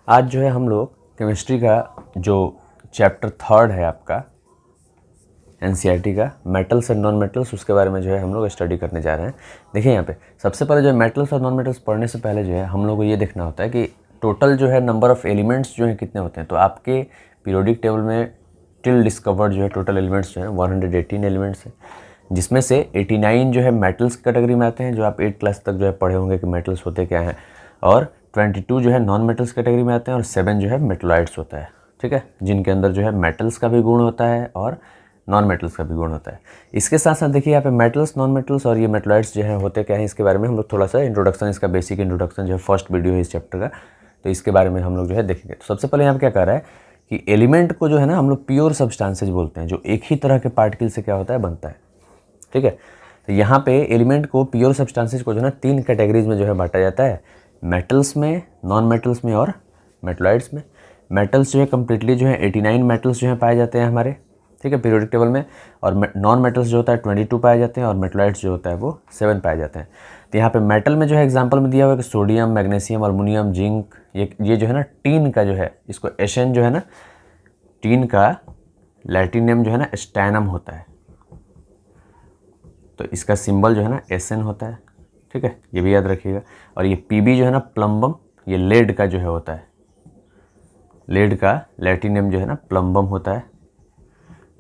आज जो है हम लोग केमिस्ट्री का जो चैप्टर 3 है आपका एनसीईआरटी का मेटल्स एंड नॉन मेटल्स, उसके बारे में जो है हम लोग स्टडी करने जा रहे हैं। देखिए यहाँ पे सबसे पहले जो मेटल्स और नॉन मेटल्स पढ़ने से पहले जो है हम लोग को ये देखना होता है कि टोटल जो है नंबर ऑफ़ एलिमेंट्स जो है कितने होते हैं। तो आपके पीरियोडिक टेबल में टिल डिस्कवर्ड जो है टोटल एलिमेंट्स जो है 118 एलिमेंट्स हैं, जिसमें से 89 जो है मेटल्स कैटेगरी में आते हैं, जो आप 8 क्लास तक जो है पढ़े होंगे कि मेटल्स होते क्या हैं, और 22 जो है नॉन मेटल्स कैटेगरी में आते हैं, और 7 जो है मेटलॉइड्स होता है। ठीक है, जिनके अंदर जो है मेटल्स का भी गुण होता है और नॉन मेटल्स का भी गुण होता है। इसके साथ साथ देखिए यहाँ पे मेटल्स, नॉन मेटल्स और ये मेटलॉइड्स जो है होते क्या हैं, इसके बारे में हम लोग थोड़ा सा इंट्रोडक्शन, इसका बेसिक इंट्रोडक्शन जो है फर्स्ट वीडियो है इस चैप्टर का, तो इसके बारे में हम लोग जो है देखेंगे। तो सबसे पहले यहाँ पे क्या कह रहा है कि एलिमेंट को जो है ना हम लोग प्योर सब्सटेंसेज बोलते हैं, जो एक ही तरह के पार्टिकल से क्या होता है, बनता है। ठीक है, तो यहाँ पे एलिमेंट को प्योर सब्सटेंसेज को जो है ना 3 कैटेगरीज में जो है बांटा जाता है, मेटल्स में, नॉन मेटल्स में और मेटलॉइड्स में। मेटल्स जो है कम्प्लीटली जो है 89 मेटल्स जो है पाए जाते हैं हमारे, ठीक है, पीरियोडिक टेबल में, और नॉन मेटल्स जो होता है 22 पाए जाते हैं, और मेटलॉइड्स जो होता है वो 7 पाए जाते हैं। तो यहाँ पे मेटल में जो है एग्जांपल में दिया हुआ है कि सोडियम, मैग्नीशियम, अल्मुनियम, जिंक, ये जो है ना टीन का जो है, इसको एशन जो है ना, टीन का लैटिनियम जो है ना स्टैनम होता है, तो इसका सिंबल जो है ना एसएन होता है। ठीक है, ये भी याद रखिएगा। और ये पीबी जो है ना प्लम्बम, ये लेड का जो है होता है, लेड का लैटिनियम जो है ना प्लम्बम होता है,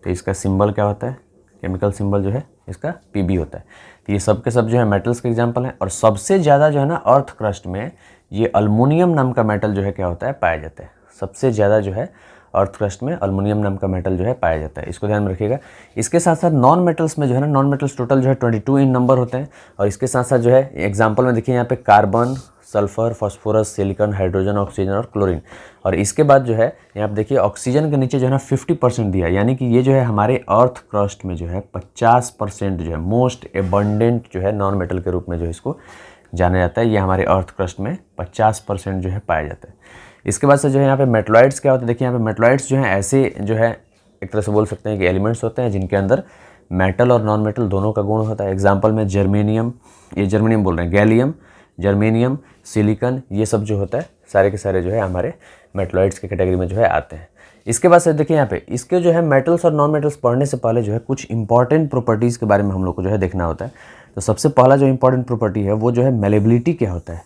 तो इसका सिंबल क्या होता है, केमिकल सिंबल जो है इसका पीबी होता है। तो ये सब के सब जो है मेटल्स के एग्जांपल हैं। और सबसे ज़्यादा जो है ना अर्थ क्रस्ट में ये अल्मुनियम नाम का मेटल जो है क्या होता है, पाया जाता है। सबसे ज़्यादा जो है अर्थ क्रस्ट में अल्मुनियम नाम का मेटल जो है पाया जाता है, इसको ध्यान में रखिएगा। इसके साथ साथ नॉन मेटल्स में जो है ना, नॉन मेटल्स टोटल जो है 22 इन नंबर होते हैं। और इसके साथ साथ जो है एग्जाम्पल में देखिए यहाँ पे carbon, sulphur, phosphorus, silicon, hydrogen, oxygen और क्लोरीन। और इसके बाद जो है यहाँ पे देखिए ऑक्सीजन के नीचे जो है ना 50% दिया, यानी कि ये जो है हमारे अर्थ क्रस्ट में जो है 50% जो है मोस्ट एबंडेंट जो है नॉन मेटल के रूप में जो है इसको जाना जाता है। ये हमारे अर्थ क्रस्ट में 50% जो है पाया जाता है। इसके बाद से जो है यहाँ पे मेटलॉइड्स क्या होते हैं, देखिए यहाँ पे मेटलॉइड्स जो है ऐसे जो है एक तरह से बोल सकते हैं कि एलिमेंट्स होते हैं जिनके अंदर मेटल और नॉन मेटल दोनों का गुण होता है। एग्जाम्पल में जर्मेनियम, ये जर्मेनियम बोल रहे हैं, गैलियम, जर्मेनियम, सिलिकॉन, ये सब जो होता है सारे के सारे जो है हमारे मेटलॉइड्स के कैटेगरी में जो है आते हैं। इसके बाद से देखिए यहाँ पे इसके जो है मेटल्स और नॉन मेटल्स पढ़ने से पहले जो है कुछ इंपॉर्टेंट प्रॉपर्टीज़ के बारे में हम लोग को जो है देखना होता है। तो सबसे पहला जो इंपॉर्टेंट प्रॉपर्टी है वो जो है मेलेबिलिटी क्या होता है।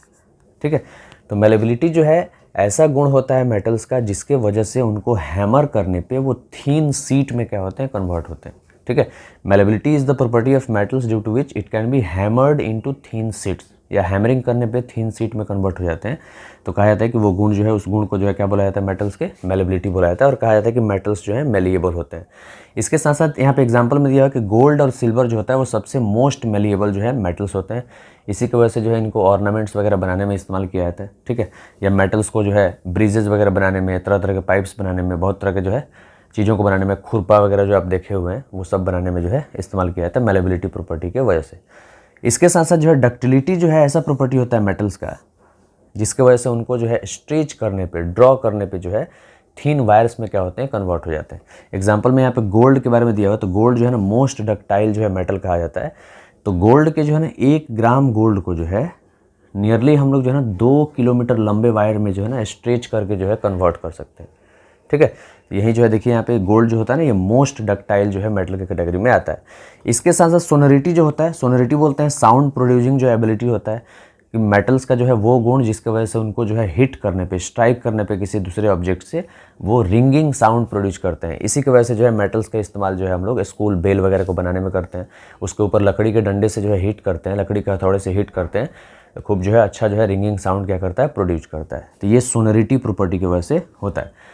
ठीक है, तो मेलेबिलिटी जो है ऐसा गुण होता है मेटल्स का जिसके वजह से उनको हैमर करने पे वो थीन शीट में क्या होते हैं, कन्वर्ट होते हैं। ठीक है, malleability is the property of metals due to which it can be hammered into thin sheets, या हैमरिंग करने पे थीन शीट में कन्वर्ट हो जाते हैं। तो कहा जाता है कि वो गुण जो है, उस गुण को जो है क्या बोला जाता है, मेटल्स के मेलेबिलिटी बोला जाता है। और कहा जाता है कि मेटल्स जो है मेलिएबल होते हैं। इसके साथ साथ यहाँ पे एग्जांपल में दिया है कि गोल्ड और सिल्वर जो होता है वो सबसे मोस्ट मेलिएबल जो है मेटल्स होते हैं। इसी की वजह से जो है इनको ऑर्नामेंट्स वगैरह बनाने में इस्तेमाल किया जाता है। ठीक है, या मेटल्स को जो है ब्रिजेज वगैरह बनाने में, तरह तरह के पाइप्स बनाने में, बहुत तरह के जो है चीज़ों को बनाने में, खुरपा वगैरह जो आप देखे हुए हैं वो सब बनाने में जो है इस्तेमाल किया जाता है मेलेबिलिटी प्रॉपर्टी की वजह से। इसके साथ साथ जो है डक्टिलिटी जो है ऐसा प्रॉपर्टी होता है मेटल्स का जिसके वजह से उनको जो है स्ट्रेच करने पे, ड्रॉ करने पे जो है थीन वायर्स में क्या होते हैं, कन्वर्ट हो जाते हैं। एग्जांपल में यहाँ पे गोल्ड के बारे में दिया हुआ, तो गोल्ड जो है ना मोस्ट डक्टाइल जो है मेटल कहा जाता है। तो गोल्ड के जो है ना 1 ग्राम गोल्ड को जो है नियरली हम लोग जो है ना 2 किलोमीटर लंबे वायर में जो है ना स्ट्रेच करके जो है कन्वर्ट कर सकते हैं। ठीक है, यही जो है देखिए यहाँ पे गोल्ड जो होता है ना, ये मोस्ट डक्टाइल जो है मेटल के कैटेगरी में आता है। इसके साथ साथ सोनोरिटी जो होता है, सोनोरिटी बोलते हैं साउंड प्रोड्यूसिंग जो एबिलिटी होता है कि मेटल्स का जो है वो गुण जिसके वजह से उनको जो है हिट करने पे, स्ट्राइक करने पे किसी दूसरे ऑब्जेक्ट से वो रिंगिंग साउंड प्रोड्यूस करते हैं। इसी की वजह से जो है मेटल्स का इस्तेमाल जो है हम लोग स्कूल बेल वगैरह को बनाने में करते हैं। उसके ऊपर लकड़ी के डंडे से जो है हिट करते हैं, लकड़ी के हथौड़े से हिट करते हैं, तो खूब जो है अच्छा जो है रिंगिंग साउंड क्या करता है, प्रोड्यूस करता है। तो ये सोनोरिटी प्रॉपर्टी की वजह से होता है।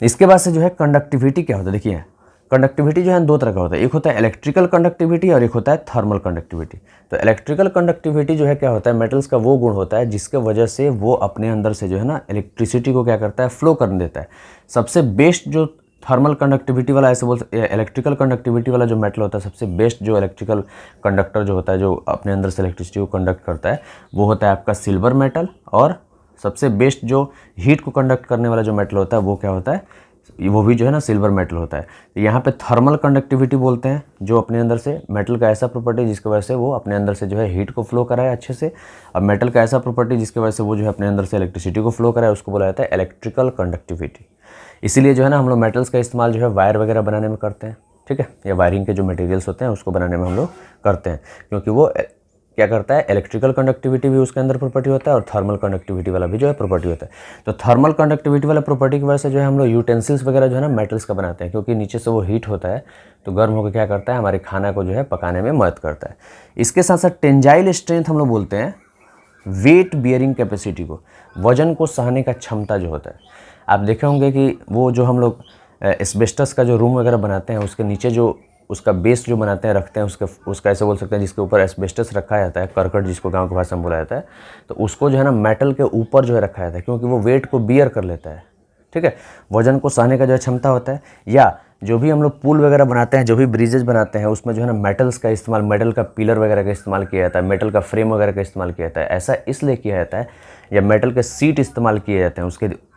इसके बाद से जो है कंडक्टिविटी क्या होता है, देखिए कंडक्टिविटी जो है 2 तरह का होता है, एक होता है इलेक्ट्रिकल कंडक्टिविटी और एक होता है थर्मल कंडक्टिविटी। तो इलेक्ट्रिकल कंडक्टिविटी जो है क्या होता है, मेटल्स का वो गुण होता है जिसके वजह से वो अपने अंदर से जो है ना इलेक्ट्रिसिटी को क्या करता है, फ्लो करने देता है। सबसे बेस्ट जो थर्मल कंडक्टिविटी वाला, ऐसे बोल सकते, इलेक्ट्रिकल कंडक्टिविटी वाला जो मेटल होता है, सबसे बेस्ट जो इलेक्ट्रिकल कंडक्टर जो होता है, जो अपने अंदर से इलेक्ट्रिसिटी को कंडक्ट करता है, वो होता है आपका सिल्वर मेटल। और सबसे बेस्ट जो हीट को कंडक्ट करने वाला जो मेटल होता है वो क्या होता है, वो भी जो है ना सिल्वर मेटल होता है। तो यहाँ पे थर्मल कंडक्टिविटी बोलते हैं, जो अपने अंदर से मेटल का ऐसा प्रॉपर्टी जिसकी वजह से वो अपने अंदर से जो है हीट को फ्लो कराए अच्छे से, और मेटल का ऐसा प्रॉपर्टी जिसकी वजह से वो जो है अपने अंदर से इलेक्ट्रिसिटी को फ्लो कराए, उसको बोला जाता है इलेक्ट्रिकल कंडक्टिविटी। इसीलिए जो है ना हम लोग मेटल्स का इस्तेमाल जो है वायर वगैरह बनाने में करते हैं, ठीक है, या वायरिंग के जो मटेरियल्स होते हैं उसको बनाने में हम लोग करते हैं, क्योंकि वो क्या करता है, इलेक्ट्रिकल कंडक्टिविटी भी उसके अंदर प्रॉपर्टी होता है और थर्मल कंडक्टिविटी वाला भी जो है प्रॉपर्टी होता है। तो थर्मल कंडक्टिविटी वाला प्रॉपर्टी की वजह से जो है हम लोग यूटेंसिल्स वगैरह जो है ना मेटल्स का बनाते हैं, क्योंकि नीचे से वो हीट होता है तो गर्म होकर क्या करता है, हमारे खाना को जो है पकाने में मदद करता है। इसके साथ साथ टेंजाइल स्ट्रेंथ हम लोग बोलते हैं वेट बियरिंग कैपेसिटी को, वजन को सहने का क्षमता जो होता है। आप देखे होंगे कि वो जो हम लोग एस्बेस्टस का जो रूम वगैरह बनाते हैं उसके नीचे जो उसका बेस जो बनाते हैं रखते हैं, उसका ऐसे बोल सकते हैं जिसके ऊपर एस्बेस्टस रखा जाता है, करकट जिसको गांव की भाषा में बोला जाता है, तो उसको जो है ना मेटल के ऊपर जो है रखा जाता है, क्योंकि वो वेट को बियर कर लेता है, ठीक है, वजन को सहने का जो है क्षमता होता है। या जो भी हम लोग पुल वगैरह बनाते हैं, जो भी ब्रिजेज बनाते हैं, उसमें जो है ना मेटल्स का इस्तेमाल, मेटल का पिलर वगैरह का इस्तेमाल किया जाता है, मेटल का फ्रेम वगैरह का इस्तेमाल किया जाता है। ऐसा इसलिए किया जाता है, या मेटल के सीट इस्तेमाल किए जाते हैं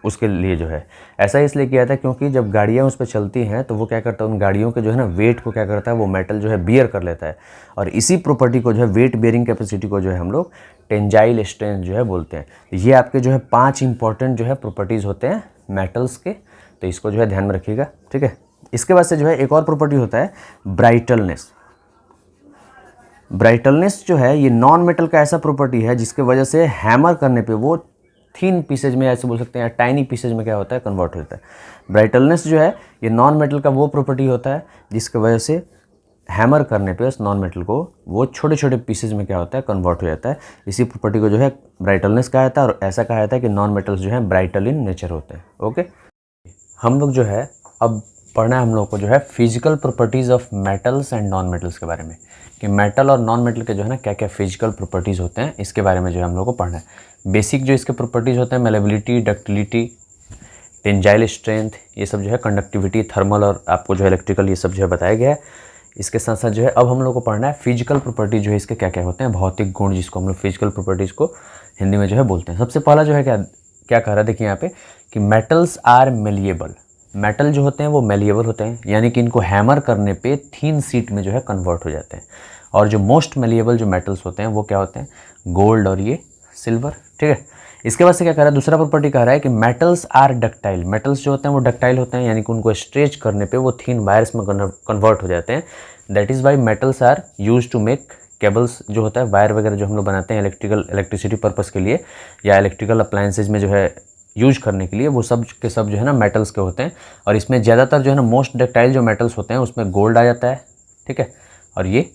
उसके लिए जो है ऐसा इसलिए किया जाता है, क्योंकि जब गाड़ियाँ उस पर चलती हैं तो वो क्या करता है, उन गाड़ियों के जो है ना वेट को क्या करता है, वो मेटल जो है बियर कर लेता है, और इसी प्रॉपर्टी को जो है वेट बियरिंग कैपेसिटी को जो है हम लोग टेंजाइल स्ट्रेंथ जो है बोलते हैं। ये आपके जो है 5 इंपॉर्टेंट जो है प्रॉपर्टीज़ होते हैं मेटल्स के, तो इसको जो है ध्यान में रखिएगा, ठीक है। इसके बाद से जो है एक और प्रॉपर्टी होता है ब्राइटलनेस। ब्राइटलनेस जो है ये नॉन मेटल का ऐसा प्रॉपर्टी है जिसके वजह से हैमर करने पे वो थिन पीसेज में ऐसे बोल सकते हैं, टाइनी पीसेज में क्या होता है, कन्वर्ट हो जाता है। ब्राइटलनेस जो है ये नॉन मेटल का वो प्रॉपर्टी होता है जिसकी वजह से हैमर करने पे उस नॉन मेटल को वो छोटे छोटे पीसेज में क्या होता है, कन्वर्ट हो जाता है। इसी प्रॉपर्टी को जो है ब्राइटलनेस कहा जाता है, और ऐसा कहा जाता है कि नॉन मेटल्स जो है ब्राइटल इन नेचर होते हैं। ओके, हम लोग जो है अब पढ़ना है हम लोग को जो है physical properties of metals and non metals के बारे में, कि मेटल और नॉन मेटल के जो है ना क्या क्या फिजिकल प्रॉपर्टीज़ होते हैं, इसके बारे में जो है हम लोग को पढ़ना है। बेसिक जो इसके प्रॉपर्टीज़ होते हैं, मेलेबिलिटी, डक्टिलिटी, टेंजाइल स्ट्रेंथ, ये सब जो है कंडक्टिविटी, थर्मल और आपको जो है इलेक्ट्रिकल, ये सब जो है बताया गया है। इसके साथ साथ जो है अब हम लोग को पढ़ना है फिजिकल प्रॉपर्टी जो है इसके क्या क्या होते हैं, भौतिक गुण, जिसको हम लोग फिजिकल प्रॉपर्टीज़ को हिंदी में जो है बोलते हैं। सबसे पहला जो है क्या कह रहा है, देखिए यहाँ पे कि मेटल्स आर मेलिएबल। मेटल जो होते हैं वो मेलिएबल होते हैं, यानी कि इनको हैमर करने पे थिन सीट में जो है कन्वर्ट हो जाते हैं। और जो मोस्ट मेलिएबल जो मेटल्स होते हैं वो क्या होते हैं, गोल्ड और ये सिल्वर, ठीक है। इसके बाद से क्या कह रहा है, दूसरा प्रॉपर्टी कह रहा है कि मेटल्स आर डक्टाइल। मेटल्स जो होते हैं वो डक्टाइल होते हैं, यानी कि उनको स्ट्रेच करने पे वो थिन वायर्स में कन्वर्ट हो जाते हैं। That is why metals are use to make cables, जो होता है वायर वगैरह जो हम लोग बनाते हैं इलेक्ट्रिसिटी पर्पज़ के लिए या इलेक्ट्रिकल अप्लायंसेज में जो है यूज करने के लिए, वो सब के सब जो है ना मेटल्स के होते हैं। और इसमें ज़्यादातर जो है ना मोस्ट डक्टाइल जो मेटल्स होते हैं उसमें गोल्ड आ जाता है, ठीक है, और ये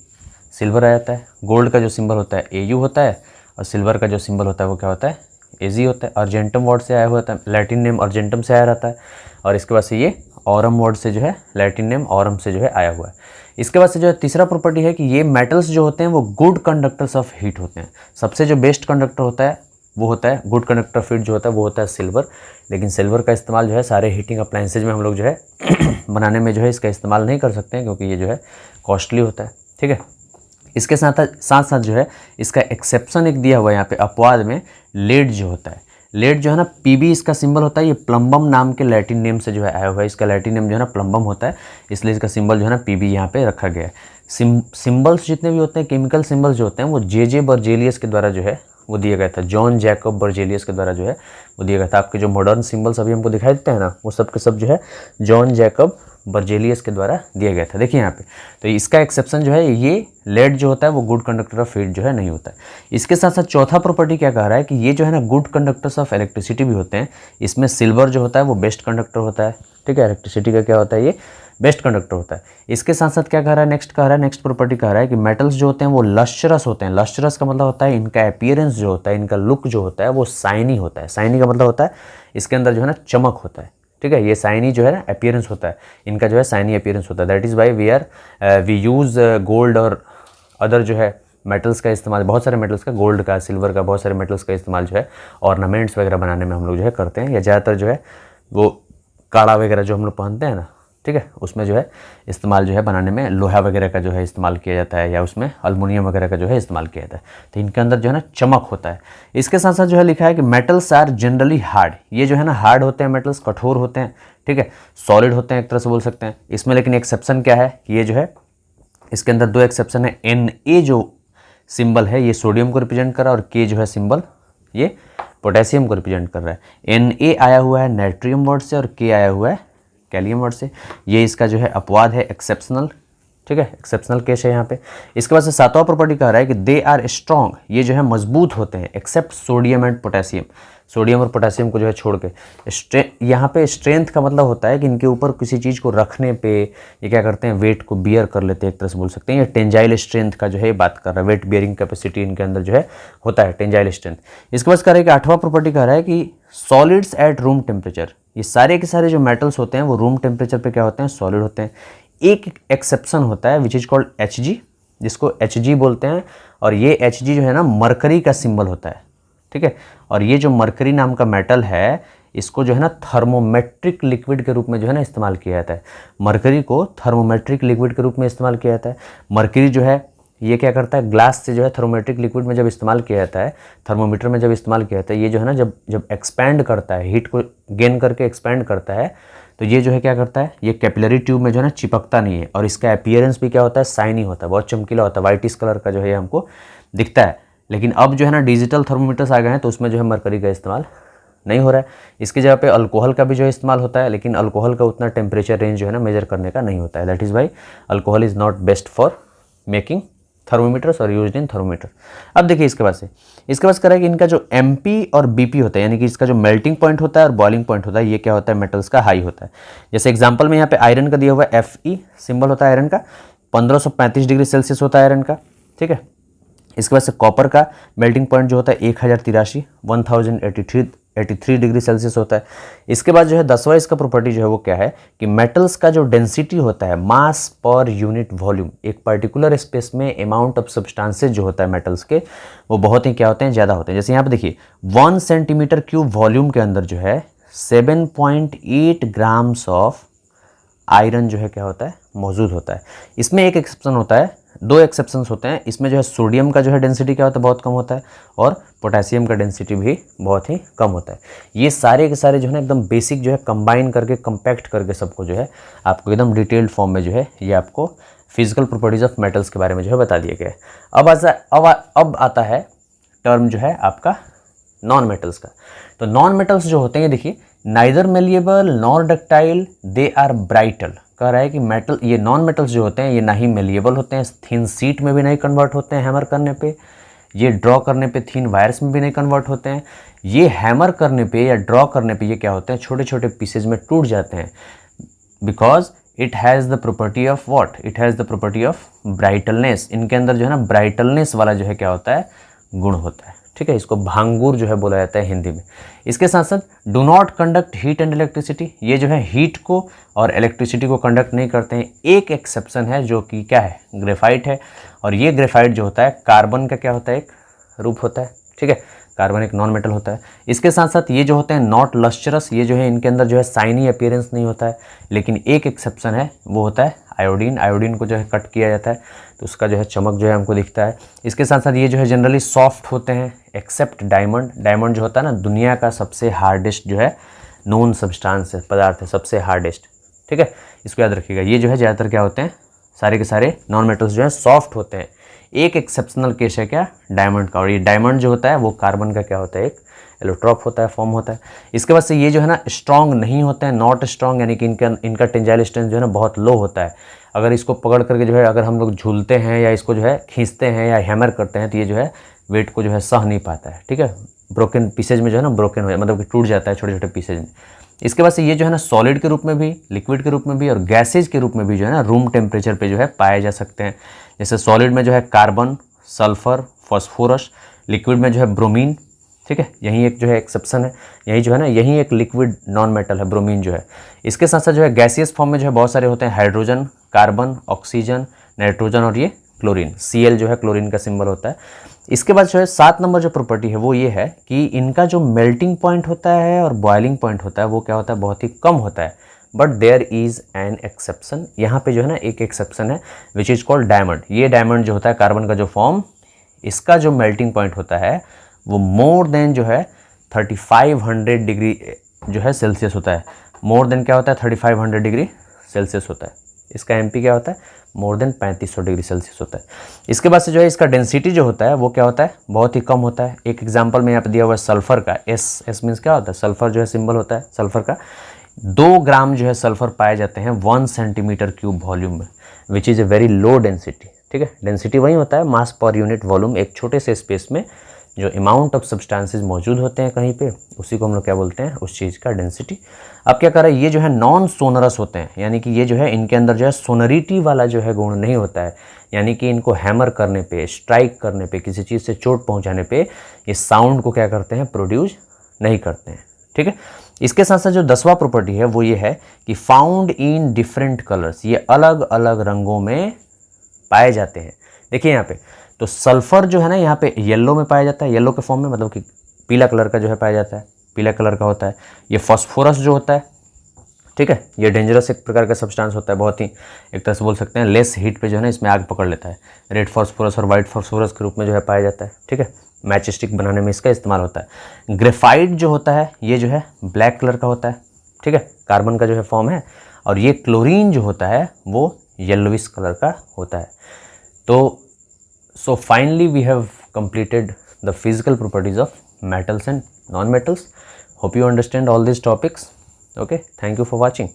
सिल्वर आ जाता है। गोल्ड का जो सिंबल होता है AU होता है, और सिल्वर का जो सिंबल होता है वो क्या होता है, AG होता है। अर्जेंटम वर्ड से आया हुआ होता है, लैटिन नेम अर्जेंटम से आया रहता है, और इसके बाद से ये ऑरम वर्ड से जो है, लैटिन नेम ऑरम से जो है आया हुआ है। इसके बाद से जो है तीसरा प्रॉपर्टी है कि ये मेटल्स जो होते हैं वो गुड कंडक्टर्स ऑफ हीट होते हैं। सबसे जो बेस्ट कंडक्टर होता है वो होता है, गुड कंडक्टर ऑफ हीट जो होता है वो होता है सिल्वर। लेकिन सिल्वर का इस्तेमाल जो है सारे हीटिंग अप्लायंसेज में हम लोग जो है बनाने में जो है इसका इस्तेमाल नहीं कर सकते हैं, क्योंकि ये जो है कॉस्टली होता है, ठीक है। इसके साथ साथ जो है इसका एक्सेप्शन एक दिया हुआ है यहाँ पे अपवाद में, लेड जो होता है। लेड जो है ना PB इसका सिंबल होता है, ये प्लम्बम नाम के लैटिन नेम से जो है आया हुआ है। इसका लैटिन नेम जो है ना प्लम्बम होता है, इसलिए इसका सिंबल जो है ना PB यहाँ पे रखा गया है। सिंबल्स जितने भी होते हैं, केमिकल सिंबल्स जो होते हैं, वो JJ बर्जेलियस के द्वारा जो है वो दिया गया था। जॉन जैकब बर्जेलियस के द्वारा जो है वो दिया गया था। आपके जो मॉडर्न सिंबल्स अभी हमको दिखाई देते हैं ना, वो सब के सब जो है जॉन जैकब बर्जेलियस के द्वारा दिया गया था। देखिए यहाँ पे, तो इसका एक्सेप्शन जो है, ये लेड जो होता है वो गुड कंडक्टर ऑफ हीट जो है नहीं होता है। इसके साथ साथ चौथा प्रॉपर्टी क्या कह रहा है कि ये जो है ना गुड कंडक्टर्स ऑफ इलेक्ट्रिसिटी भी होते हैं। इसमें सिल्वर जो होता है वो बेस्ट कंडक्टर होता है, ठीक है। इलेक्ट्रिसिटी का क्या होता है, ये बेस्ट कंडक्टर होता है। इसके साथ साथ क्या कह रहा है, नेक्स्ट प्रॉपर्टी कह रहा है कि मेटल्स जो होते हैं वो लस्ट्रस होते हैं। लस्ट्रस का मतलब होता है इनका अपीयरेंस जो होता है, इनका लुक जो होता है वो शाइनी होता है। शाइनी का मतलब होता है इसके अंदर जो है ना चमक होता है, ठीक है। ये शाइनी जो है ना अपीयरेंस होता है, इनका जो है शाइनी अपीयरेंस होता है। That is why we use gold और अदर जो है मेटल्स का इस्तेमाल, बहुत सारे मेटल्स का, गोल्ड का, सिल्वर का, बहुत सारे मेटल्स का इस्तेमाल जो है ऑर्नामेंट्स वगैरह बनाने में हम लोग जो है करते हैं। या ज़्यादातर जो है वो काड़ा वगैरह जो हम लोग पहनते हैं ना, ठीक है, उसमें जो है इस्तेमाल जो है बनाने में लोहा वगैरह का जो है इस्तेमाल किया जाता है, या उसमें अल्मुनियम वगैरह का जो है इस्तेमाल किया जाता है। तो इनके अंदर जो है ना चमक होता है। इसके साथ साथ जो है लिखा है कि मेटल्स आर जनरली हार्ड। ये जो है ना हार्ड होते हैं, मेटल्स कठोर होते हैं, ठीक है, सॉलिड होते हैं एक तरह से बोल सकते हैं इसमें। लेकिन एक्सेप्शन क्या है कि ये जो है इसके अंदर 2 एक्सेप्शन है। Na जो सिंबल है ये सोडियम को रिप्रेजेंट कर रहा है और K जो है सिंबल ये पोटेशियम को रिप्रेजेंट कर रहा है। Na आया हुआ है नाइट्रियम वर्ड से और K आया हुआ है कैलियम वर्ड से। ये इसका जो है अपवाद है, एक्सेप्शनल, ठीक है, एक्सेप्शनल केस है यहाँ पे। इसके बाद से 7वां प्रॉपर्टी कह रहा है कि दे आर स्ट्रॉन्ग, ये जो है मजबूत होते हैं, except sodium and potassium, sodium और पोटेशियम को जो है छोड़ के। यहाँ पे स्ट्रेंथ का मतलब होता है कि इनके ऊपर किसी चीज़ को रखने पे ये क्या करते हैं, वेट को बियर कर लेते हैं, एक तरह से बोल सकते हैं। ये टेंजाइल स्ट्रेंथ का जो है बात कर रहा है, वेट बियरिंग कैपेसिटी इनके अंदर जो है होता है, टेंजाइल स्ट्रेंथ। इसके बाद कह रहा है कि 8वां प्रॉपर्टी कह रहा है कि सॉलिड्स एट रूम टेम्परेचर, ये सारे के सारे जो मेटल्स होते हैं वो रूम टेम्परेचर पे क्या होते हैं, सॉलिड होते हैं। एक एक्सेप्शन होता है विच इज कॉल्ड Hg, जिसको Hg बोलते हैं, और ये Hg जो है ना मरकरी का सिंबल होता है, ठीक है। और ये जो मरकरी नाम का मेटल है इसको जो है ना थर्मोमेट्रिक लिक्विड के रूप में जो है ना इस्तेमाल किया जाता है। मरकरी को थर्मोमेट्रिक लिक्विड के रूप में इस्तेमाल किया जाता है। मरकरी जो है ये क्या करता है, ग्लास से जो है थर्मोमेट्रिक लिक्विड में जब इस्तेमाल किया जाता है, थर्मोमीटर में जब इस्तेमाल किया जाता है, ये जो है ना जब एक्सपैंड करता है, हीट को गेन करके एक्सपैंड करता है, तो ये जो है क्या करता है, ये कैपिलरी ट्यूब में जो है ना चिपकता नहीं है और इसका अपीयरेंस भी क्या होता है, शाइनी होता है, बहुत चमकीला होता है, वाइटिश कलर का जो है हमको दिखता है। लेकिन अब जो है ना डिजिटल थर्मोमीटर्स आ गए हैं तो उसमें जो है मरकरी का इस्तेमाल नहीं हो रहा है। इसकी जगह पे अल्कोहल का भी जो है इस्तेमाल होता है, लेकिन अल्कोहल का उतना टेम्परेचर रेंज जो है ना मेजर करने का नहीं होता है। That is Y alcohol is not best for making thermometers और यूज्ड इन थर्मोमीटर। अब देखिए इसके बाद कह रहा है कि इनका जो MP और BP होता है, यानी कि इसका जो मेल्टिंग पॉइंट होता है और बॉइलिंग पॉइंट होता है, ये क्या होता है, मेटल्स का हाई होता है। जैसे एग्जांपल में यहाँ पे आयरन का दिया हुआ है, Fe सिंबल होता है आयरन का, 1535 डिग्री सेल्सियस होता है आयरन का, ठीक है। इसके बाद से कॉपर का मेल्टिंग पॉइंट जो होता है 1083 डिग्री सेल्सियस होता है। इसके बाद जो है 10वां इसका प्रॉपर्टी जो है वो क्या है कि मेटल्स का जो डेंसिटी होता है, मास पर यूनिट वॉल्यूम, एक पर्टिकुलर स्पेस में अमाउंट ऑफ सब्सटेंसेस जो होता है मेटल्स के, वो बहुत ही क्या होते हैं, ज़्यादा होते हैं। जैसे यहाँ पे देखिए 1 सेंटीमीटर क्यूब वॉल्यूम के अंदर जो है 7.8 ग्राम्स ऑफ आयरन जो है क्या होता है, मौजूद होता है। इसमें एक एक्सेप्शन होता है, 2 एक्सेप्शंस होते हैं। इसमें जो है सोडियम का जो है डेंसिटी क्या होता है, बहुत कम होता है, और पोटेशियम का डेंसिटी भी बहुत ही कम होता है। ये सारे के सारे जो है ना एकदम बेसिक जो है कंबाइन करके, कंपैक्ट करके सबको जो है आपको एकदम डिटेल्ड फॉर्म में जो है ये आपको फिजिकल प्रॉपर्टीज ऑफ मेटल्स के बारे में जो है बता दिया गया है। अब आता है टर्म जो है आपका नॉन मेटल्स का। तो नॉन मेटल्स जो होते हैं, देखिए neither malleable nor ductile, they are brittle. कह रहा है कि मेटल, ये नॉन मेटल्स जो होते हैं ये ना ही मेलिएबल होते हैं, थिन सीट में भी नहीं कन्वर्ट होते हैं हैमर करने पे, ये ड्रॉ करने पे थिन वायर्स में भी नहीं कन्वर्ट होते हैं, ये हैमर करने पे या ड्रॉ करने पे ये क्या होते हैं, छोटे छोटे पीसेज में टूट जाते हैं, because it has the property of what, it has the property of brittleness. इनके अंदर जो है ना ब्राइटलनेस वाला जो है क्या होता है, गुण होता है, ठीक है। इसको भांगुर जो है बोला जाता है हिंदी में। इसके साथ साथ do not conduct heat and electricity, ये जो है हीट को और इलेक्ट्रिसिटी को कंडक्ट नहीं करते हैं। एक एक्सेप्शन है जो कि क्या है, ग्रेफाइट है, और ये ग्रेफाइट जो होता है कार्बन का क्या होता है, एक रूप होता है, ठीक है। कार्बन एक नॉन मेटल होता है। इसके साथ साथ ये जो होते हैं नॉट लस्टरस, ये जो है इनके अंदर जो है शाइनी अपीयरेंस नहीं होता है। लेकिन एक एक्सेप्शन है, वो होता है आयोडीन। आयोडीन को जो है कट किया जाता है तो उसका जो है चमक जो है हमको दिखता है। इसके साथ साथ ये जो है जनरली सॉफ्ट होते हैं एक्सेप्ट डायमंड। डायमंड जो होता है ना दुनिया का सबसे हार्डेस्ट जो है नोन सब्सटेंस है, पदार्थ है, सबसे हार्डेस्ट, ठीक है। इसको याद रखिएगा। ये जो है ज़्यादातर क्या होते हैं, सारे के सारे नॉन मेटल्स जो है सॉफ्ट होते हैं। एक एक्सेप्शनल केस है क्या, डायमंड का, और ये डायमंड जो होता है वो कार्बन का क्या होता है, एक एलोट्रॉप होता है, फॉर्म होता है। इसके बाद से ये जो है ना स्ट्रॉन्ग नहीं होते हैं, नॉट स्ट्रॉन्ग, यानी कि इनका टेंजाइल स्ट्रेंथ जो है ना बहुत लो होता है। अगर इसको पकड़ करके जो है अगर हम लोग झूलते हैं या इसको जो है खींचते हैं या हैमर करते हैं तो ये जो है वेट को जो है सह नहीं पाता है, ठीक है। ब्रोकन पीसेज में जो है ना ब्रोकन हो, मतलब कि टूट जाता है छोटे छोटे पीसेज में। इसके बाद से ये जो है ना सॉलिड के रूप में भी, लिक्विड के रूप में भी और गैसेज के रूप में भी जो है ना रूम टेम्परेचर पे जो है पाए जा सकते हैं। जैसे सॉलिड में जो है कार्बन, सल्फर, फॉस्फोरस, लिक्विड में जो है ब्रोमीन, ठीक है। यही एक जो है एक्सेप्शन है, यही जो है ना यही एक लिक्विड नॉन मेटल है ब्रोमीन जो है। इसके साथ साथ जो है गैसियस फॉर्म में जो है बहुत सारे होते हैं, हाइड्रोजन, कार्बन, ऑक्सीजन, नाइट्रोजन और ये क्लोरीन। Cl जो है क्लोरीन का सिंबल होता है। इसके बाद जो है 7 नंबर जो प्रॉपर्टी है वो ये है कि इनका जो मेल्टिंग पॉइंट होता है और बॉइलिंग पॉइंट होता है वो क्या होता है, बहुत ही कम होता है। But there is an exception, यहाँ पे जो है ना एक एक्सेप्शन है विच इज़ कॉल्ड डायमंड। ये डायमंड जो होता है कार्बन का जो फॉर्म, इसका जो मेल्टिंग पॉइंट होता है वो मोर देन जो है 3500 डिग्री जो है सेल्सियस होता है। मोर देन क्या होता है 3500 डिग्री सेल्सियस होता है। इसका एमपी क्या होता है, मोर देन 3500 डिग्री सेल्सियस होता है। इसके बाद से जो है इसका डेंसिटी जो होता है वो क्या होता है, बहुत ही कम होता है। एक एग्जांपल में यहाँ पे दिया हुआ है सल्फर का, एस मीन्स क्या होता है, सल्फर जो है सिंबल होता है सल्फर का। 2 ग्राम जो है सल्फर पाए जाते हैं 1 सेंटीमीटर क्यूब वॉल्यूम में, which is a very low density. ठीक है, डेंसिटी वही होता है मास पर यूनिट वॉल्यूम, एक छोटे से स्पेस में जो अमाउंट ऑफ सब्सटेंसेस मौजूद होते हैं कहीं पे, उसी को हम लोग क्या बोलते हैं, उस चीज़ का डेंसिटी। अब क्या कर रहा है, ये जो है नॉन सोनरस होते हैं, यानी कि ये जो है इनके अंदर जो है सोनरिटी वाला जो है गुण नहीं होता है, यानी कि इनको हैमर करने पे, स्ट्राइक करने पे, किसी चीज़ से चोट पहुंचाने पे ये साउंड को क्या करते हैं, प्रोड्यूस नहीं करते हैं। ठीक है, इसके साथ साथ जो 10वां प्रॉपर्टी है वो ये है कि फाउंड इन डिफरेंट कलर्स, ये अलग अलग रंगों में पाए जाते हैं। देखिए यहाँ पे तो सल्फर जो है ना यहाँ पे येलो में पाया जाता है, येलो के फॉर्म में, मतलब कि पीला कलर का जो है पाया जाता है, पीला कलर का होता है। ये फास्फोरस जो होता है, ठीक है, ये डेंजरस एक प्रकार का सब्सटेंस होता है, बहुत ही एक तरह से बोल सकते हैं लेस हीट पे जो है ना इसमें आग पकड़ लेता है। रेड फास्फोरस और वाइट फास्फोरस के रूप में जो है पाया जाता है। ठीक है, मैच स्टिक बनाने में इसका इस्तेमाल होता है। ग्रेफाइट जो होता है ये जो है ब्लैक कलर का होता है। ठीक है, कार्बन का जो है फॉर्म है, और ये क्लोरीन जो होता है वो येलोविश कलर का होता है। तो so finally we have completed the physical properties of metals and non-metals. Hope you understand all these topics. Okay, thank you for watching.